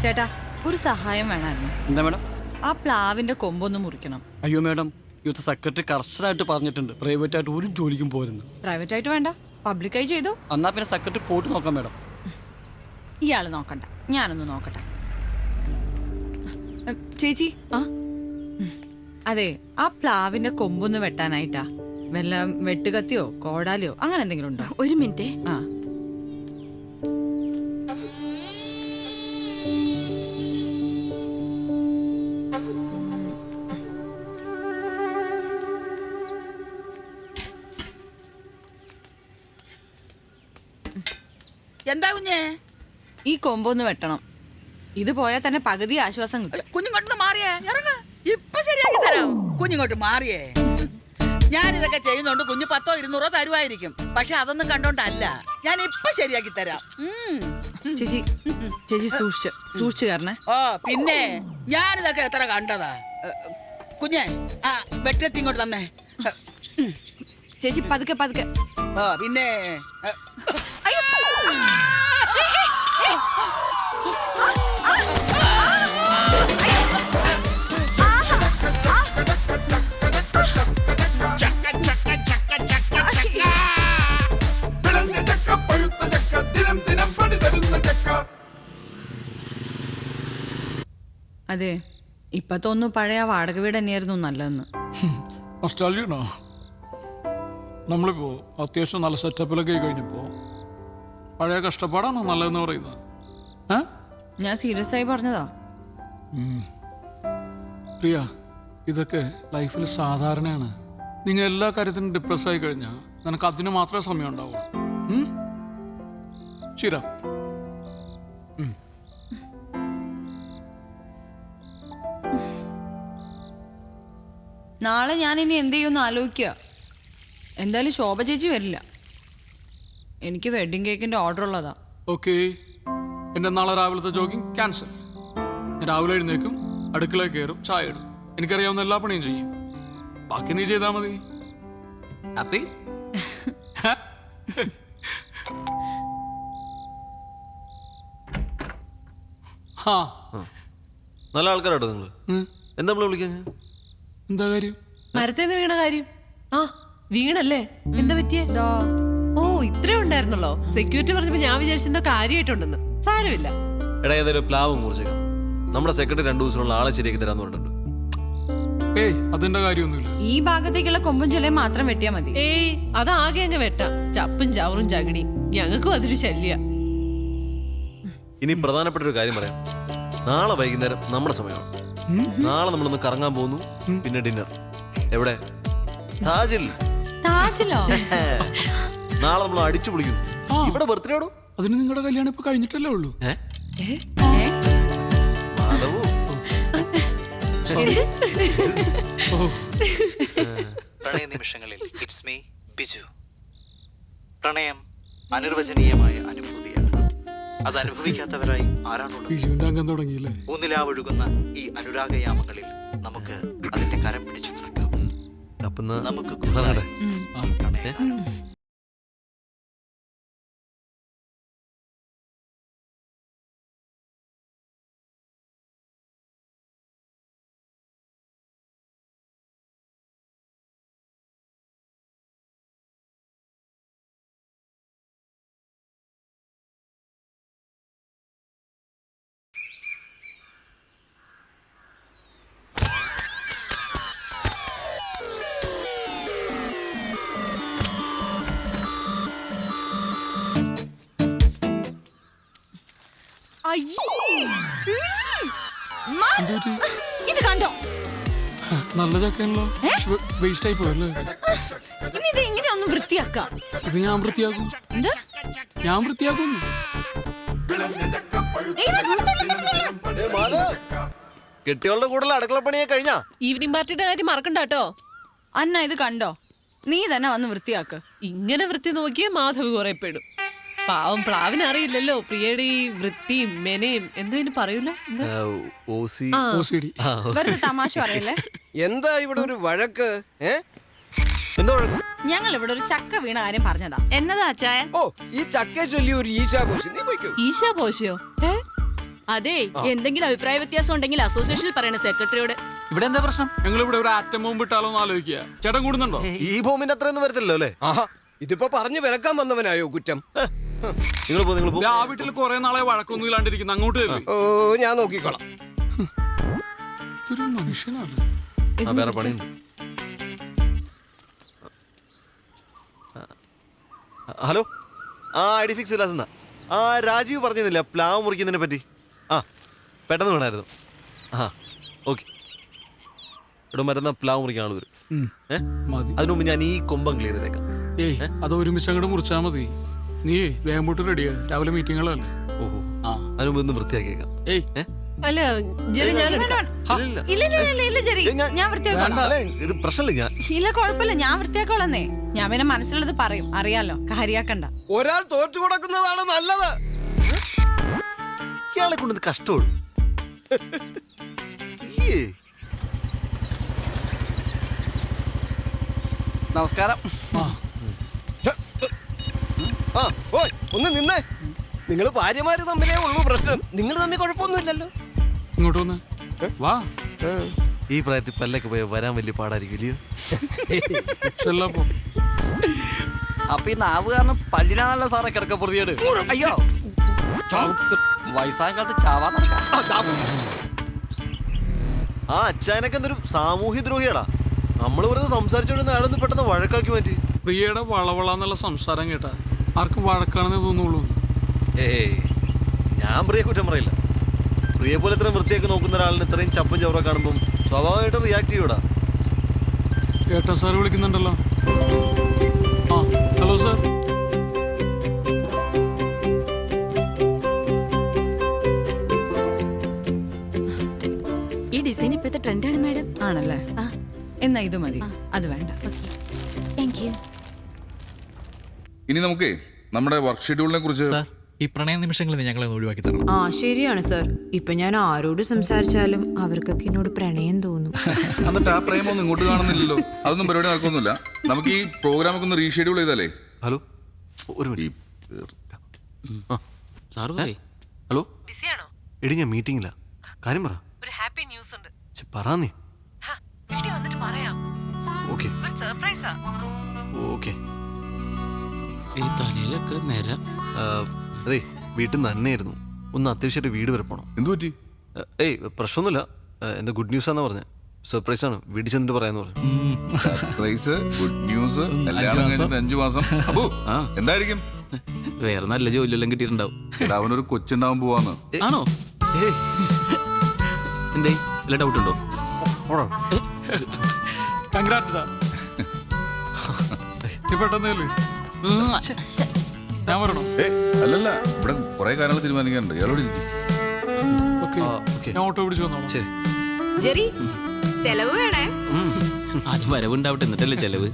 ചേട്ടാ ഒരു സഹായം വേണമായിരുന്നു. എന്താ മാഡം? ആ പ്ലാവിന്റെ കൊമ്പൊന്ന് മുറിക്കണം. അയ്യോ മാഡം, യൂത്ത് സെക്രട്ടറി കർശനമായിട്ട് പറഞ്ഞിട്ടുണ്ട് പ്രൈവറ്റ് ആയിട്ട് ഒരു ജോലിക്കും പോരുന്നു. പ്രൈവറ്റ് ആയിട്ട് വേണ്ട, പബ്ലിക്കായി ചെയ്തു. എന്നാ പിന്നെ സെക്രട്ടറി പോയിട്ട് നോക്കാം മാഡം. ഇയാള് നോക്കണ്ട, ഞാനൊന്ന് നോക്കട്ടെ. ചേച്ചി അതെ, ആ പ്ലാവിന്റെ കൊമ്പൊന്ന് വെട്ടാനായിട്ടാ. വല്ല വെട്ടുകത്തിയോ കോടാലിയോ അങ്ങനെ എന്തെങ്കിലും ഉണ്ടോ? ഒരു മിനിറ്റ്. ആ എന്താ കുഞ്ഞേ? ഈ കൊമ്പൊന്ന് വെട്ടണം. ഇത് പോയാൽ തന്നെ പകുതി ആശ്വാസം കിട്ടും. കുഞ്ഞിങ്ങോട്ട് മാറിയേ, ഇറങ്ങ. ഇപ്പൊ ശരിയാക്കി തരാം. കുഞ്ഞിങ്ങോട്ട് മാറിയേ. ഞാനിതൊക്കെ ചെയ്യുന്നോണ്ട് കുഞ്ഞ് 100 200 തരുമായിരിക്കും. പക്ഷെ അതൊന്നും കണ്ടോണ്ടല്ല, ഞാൻ ഇപ്പൊ ശരിയാക്കി തരാം. ചേച്ചി ചേച്ചി സൂക്ഷിച്ചു കയറണേ. ഓ പിന്നെ ഞാനിതൊക്കെ എത്ര കണ്ടതാ. കുഞ്ഞെ ആ വെട്ടത്തി ഇങ്ങോട്ട് തന്നെ. ചേച്ചി പതുക്കെ പതുക്കെ. ഓ പിന്നെ അതെ, ഇപ്പൊ തോന്നുന്നു പഴയ വാടക വീട് തന്നെയായിരുന്നു നല്ലതെന്ന്. നമ്മളിപ്പോ അത്യാവശ്യം നല്ല സെറ്റപ്പിലൊക്കെ കഴിഞ്ഞപ്പോ പഴയ കഷ്ടപ്പാടാണോ നല്ലതെന്ന് പറയുന്നത്? ഞാൻ സീരിയസ് ആയി പറഞ്ഞതാ. പ്രിയ, ഇതൊക്കെ ലൈഫിൽ സാധാരണയാണ്. നിങ്ങൾ എല്ലാ കാര്യത്തിനും ഡിപ്രസ് ആയി കഴിഞ്ഞാൽ നിനക്ക് അതിന് മാത്രമേ സമയം ഉണ്ടാവൂ. ശരി. നാളെ ഞാൻ ഇനി എന്ത് ചെയ്യുമെന്ന് ആലോചിക്കുക. എന്തായാലും ശോഭ ചേച്ചി വരില്ല. എനിക്ക് വെഡിങ് കേക്കിന്റെ ഓർഡർ ഉള്ളതാ. ഓക്കെ, എന്റെ നാളെ രാവിലത്തെ ജോഗിങ് ക്യാൻസൽ. ഞാൻ രാവിലെ എഴുന്നേക്കും, അടുക്കളയിൽ കയറും, ചായ ഇടും, എനിക്കറിയാവുന്ന എല്ലാ പണിയും ചെയ്യും. ബാക്കി നീ ചെയ്താൽ മതി. ഹാപ്പി? നല്ല ആൾക്കാരാട്ടോ നിങ്ങള്. എന്താ നമ്മള് വിളിക്കാൻ? എന്താ കാര്യം? മരത്തേന്ന് വീണ കാര്യം. ആ വീണല്ലേ? എന്താ പറ്റിയേ? ഓ ഇത്രേ ഉണ്ടായിരുന്നല്ലോ. സെക്യൂരിറ്റി പറഞ്ഞപ്പോ ഞാൻ വിചാരിച്ചെന്തോ കാര്യമായിട്ടുണ്ടെന്ന്. സാരമില്ല. എടാ, ഏതായാലും പ്ലാവ് മുറിച്ചേക്കാം. നമ്മുടെ സെക്രട്ടറി 2 ദിവസത്തിനുള്ള ആളെ ശരിയാക്കി തരാന്ന് പറഞ്ഞിട്ടുണ്ട്. ഏയ്, അതിന്റെ കാര്യമൊന്നുമില്ല. ഈ ഭാഗത്തേക്കുള്ള കൊമ്പും ചിലയും മാത്രം വെട്ടിയാ മതി. ഏയ് അതാകെ അങ്ങ് വെട്ടാം. ചപ്പും ചവറും ചകിടി ഞങ്ങൾക്കും അതൊരു ശല്യ. ഇനി പ്രധാനപ്പെട്ട ഒരു കാര്യം പറയാം. നാളെ വൈകുന്നേരം നമ്മുടെ സമയമാണ്. നാളെ നമ്മളൊന്ന് കറങ്ങാൻ പോകുന്നു, പിന്നെ ഡിന്നർ. എവിടെ? താജിൽ. താജിലോ? നാളെ നമ്മൾ അടിച്ചു പൊളിക്കുന്നു. ഇവിടെ ബർത്ത്ഡേ ആണോ? അതിന് നിങ്ങളുടെ കല്യാണം ഇപ്പൊ കഴിഞ്ഞിട്ടല്ലേ ഉള്ളൂ. പ്രണയ നിമിഷങ്ങളിൽ ഇറ്റ്സ് മീ ബിജു. പ്രണയം അനിർവചനീയമായ അനുഭൂതിയാണ്. അത് അനുഭവിക്കാത്തവരായി ആരാണുള്ളത്? ഊന്നിലാവൊഴുകുന്ന ഈ അനുരാഗയാമങ്ങളിൽ നമുക്ക് അതിന്റെ കരം പിടിച്ചു നിൽക്കാം. നമുക്ക് ഇത് കണ്ടോ? നല്ല ചക്കയാണല്ലോ. വേസ്റ്റ് ആയി പോയല്ലേ? ഇനി ഇത് ഇങ്ങനെ ഒന്ന് വൃത്തിയാക്കാം. ഇത് ഞാൻ വൃത്തിയാക്കും. ഞാൻ വൃത്തിയാക്കും. കെട്ടികളുടെ കൂടെ അടുക്കള പണിയെ കഴിഞ്ഞാ? ഈവനിങ് പാർട്ടിയുടെ കാര്യം മറക്കണ്ട കേട്ടോ. അന്ന ഇത് കണ്ടോ? നീ തന്നെ വന്ന് വൃത്തിയാക്ക്. ഇങ്ങനെ വൃത്തി നോക്കിയേ മാധവ് കുറെ പെടും. പാവം പ്ലാവിന് അറിയില്ലല്ലോ പ്രിയയുടെ ഈ വൃത്തിയും മെനയും എന്തോ പറയൂല. വെറുതെ തമാശ പറയല്ലേ. എന്താ ഇവിടെ ഒരു വഴക്ക്? ഞങ്ങൾ ഇവിടെ ഒരു ചക്ക വീണ കാര്യം പറഞ്ഞതാ. എന്നതാ അച്ചായ? ഓ, ഈ ചക്കയെ ചൊല്ലി ഒരു ഈശാഘോഷം. നീ പോയിക്കോ. ഈശാഘോഷയോ? അതെ എന്തെങ്കിലും അഭിപ്രായ വ്യത്യാസം ഉണ്ടെങ്കിൽ അസോസിയേഷനിൽ പറയണ സെക്രട്ടറിയോട്. ഇവിടെ എന്താ പ്രശ്നം? ഞങ്ങൾ ഇവിടെ ഒരു ആറ്റം ബോംബ് ഇട്ടാലോ എന്ന് ആലോചിക്കുക. ചേട്ടൻ കൂടുന്നുണ്ടോ? ഈ ബോംബിന്റെ അത്രയൊന്നും വരത്തില്ലല്ലോ അല്ലേ? ആഹാ ഇതിപ്പോ പറഞ്ഞു വിലക്കാൻ വന്നവനായോ കുറ്റം? നിങ്ങൾ പോ. ആ വീട്ടിൽ കുറെ നാളെ വഴക്കൊന്നും ഇല്ലാണ്ടിരിക്കുന്നു. അങ്ങോട്ട് കയറി. ഓ ഞാൻ നോക്കിക്കോളാം. ഇതൊരു മനുഷ്യനാണ്. വേറെ പണിയുണ്ട്. ഹലോ, ഐ ഡി ഫിക്സ് വിലാസെന്നാ. രാജീവ് പറഞ്ഞിരുന്നില്ല പ്ലാവ് മുറിക്കുന്നതിനെ പറ്റി. പെട്ടെന്ന് വേണമായിരുന്നു. ഓക്കെ. ഇവിടെ മരുന്ന പ്ലാവ് മുറിക്കാൻ ആൾ വരും. മതി. അതിനു മുമ്പ് ഞാൻ ഈ കൊമ്പം ക്ലിയർ ചെയ്തേക്കാം. ഏയ് അത് ഒരുമിച്ച് അങ്ങോട്ട് മുറിച്ചാ മതി. നീ വേഗം പോട്ട് റെഡിയാ, രാവിലെ മീറ്റിങ്ങുകളല്ലേ. ഓഹോ, അതിനു മുമ്പ് ഒന്ന് വൃത്തിയാക്കിയേക്കാം. അല്ല ജെറി, ഞാൻ എടുക്കാം. ഇല്ല ജെറി, ഞാൻ വൃത്തിയാക്കോളാം. ഇത് പ്രശ്നമില്ല. ഞാൻ ഇല്ല കുഴപ്പമില്ല, ഞാൻ വൃത്തിയാക്കോളന്നേ. ഞാൻ പിന്നെ മനസ്സിലുള്ളത് പറയും, അറിയാലോ, കാര്യാക്കണ്ട. ഒരാൾ തോറ്റു കൊടുക്കുന്നതാണ് നല്ലത്. ഇയാളെ കൊണ്ടത് കഷ്ടമുള്ളൂ. നമസ്കാരം. ഓയ് ഒന്ന് നിന്നേ. നിങ്ങൾ ഭാര്യമാര് തമ്മിലേ ഉള്ളൂ പ്രശ്നം. നിങ്ങൾ തമ്മിൽ കുഴപ്പമൊന്നുമില്ലല്ലോ. ഇങ്ങോട്ട് വന്ന് വാ. ഈ പ്രായത്തിൽ പല്ലൊക്കെ പോയാൽ വരാൻ വലിയ പാടായിരിക്കും ഇല്ലയോ? ചെല്ലപ്പോ അപ്പൊ ഈ നാവ് കാരണം പല്ലിനാണല്ലോ സാറേ കിടക്ക പൊറുതിയോട്. അയ്യോ, വയസ്സായ കാലത്ത് ചാവാൻ നടക്കാം. അച്ഛനൊക്കെ എന്തൊരു സാമൂഹ്യ ദ്രോഹിയാടാ. നമ്മൾ വെറുതെ സംസാരിച്ചോണ്ട് അയാളൊന്ന് പെട്ടെന്ന് വഴക്കാക്കി മാറ്റി. പ്രിയയുടെ വളവളന്നുള്ള സംസാരം കേട്ടാ ആർക്കും വഴക്കാണെന്ന് തോന്നുള്ളൂ. ഞാൻ പ്രിയ കുറ്റം പറയില്ല. പ്രിയ പോലെ ഇത്രയും വൃത്തിയൊക്കെ നോക്കുന്ന ഒരാളിന് ഇത്രയും ചപ്പും ചവറ കാണുമ്പോൾ സ്വാഭാവികമായിട്ടും റിയാക്ട് ചെയ്യൂടാ. ഏട്ടാ സാർ വിളിക്കുന്നുണ്ടല്ലോ. Hello sir. ഈ ഡിസൈൻ ഇപ്പോഴത്തെ ട്രെൻഡാണ് മാഡം. ആണല്ലേ? എന്നാ ഇത് മതി, അത് വേണ്ട. Thank you. ഇനി നമുക്ക് നമ്മുടെ വർക്ക് ഷെഡ്യൂളിനെ കുറിച്ച് ഈ പ്രണയ നിമിഷങ്ങളിൽ ഞങ്ങളെ ഒഴിവാക്കി തരണം. ശരിയാണ് സാർ. ഇപ്പൊ ഞാൻ ആരോട് സംസാരിച്ചാലും അവർക്കൊക്കെ എന്നോട് പ്രണയം തോന്നും. എന്നിട്ട് ആ പ്രേമൊന്നും ഇങ്ങോട്ട് കാണുന്നില്ലല്ലോ. അതൊന്നും പരിപാടി നടക്കൊന്നുമില്ല. നമുക്ക് ഈ പ്രോഗ്രാം ഒക്കെ ഒന്ന് റീഷെഡ്യൂൾ ചെയ്താലേ. ഹലോ, ഒരു മിനിറ്റ്. ഹലോ, ബിസിയാണോ? എടി ഞാൻ മീറ്റിംഗില്ല. കാര്യം പറ. ഒരു ഹാപ്പി ന്യൂസ് ഉണ്ട്. പറ നീ. വീട്ടിൽ വന്നിട്ട് പറയാം. ഓക്കെ ഒരു സർപ്രൈസാ. ഓക്കെ. ഈ തലയിലൊക്കെ നേരം. അതെ, വീട്ടിൽ നിന്ന് തന്നെയായിരുന്നു. ഒന്ന് അത്യാവശ്യമായിട്ട് വീട് വരെ പോകണം. എന്തു പറ്റി? പ്രശ്നമൊന്നുമില്ല. എന്താ ഗുഡ് ന്യൂസ് ആണെന്നാ പറഞ്ഞത്. സർപ്രൈസ് ആണ്, വീട്ടിൽ ചെന്നിട്ട് പറയാന്ന് പറഞ്ഞു. സർപ്രൈസ്, ഗുഡ് ന്യൂസ്, കല്യാണം കഴിഞ്ഞിട്ട് 5 മാസം. അപ്പോ എന്തായിരിക്കും? വേറെ നല്ല ജോലിയെല്ലാം കിട്ടിയിട്ടുണ്ടാവും. അവനൊരു കൊച്ചുണ്ടാവാൻ പോവാന്ന്. ആണോ? എന്തേ, വല്ല ഡൗട്ട് ഉണ്ടോ? കൺഗ്രാറ്റ്സ്. പെട്ടെന്ന് ഞാൻ പറയണോ? അല്ലല്ല, ഇവിടെ കുറെ കാര്യങ്ങൾ തീരുമാനിക്കാനുണ്ട്. ഇയാളോട് ഓക്കെ, ഞാൻ ഓട്ടോ പിടിച്ചു വന്നോളാം. ശരി. ജെറി, ചെലവ് വേണേ. ആദ്യം വരവുണ്ടാവട്ടെ, എന്നിട്ടല്ലേ ചെലവ്.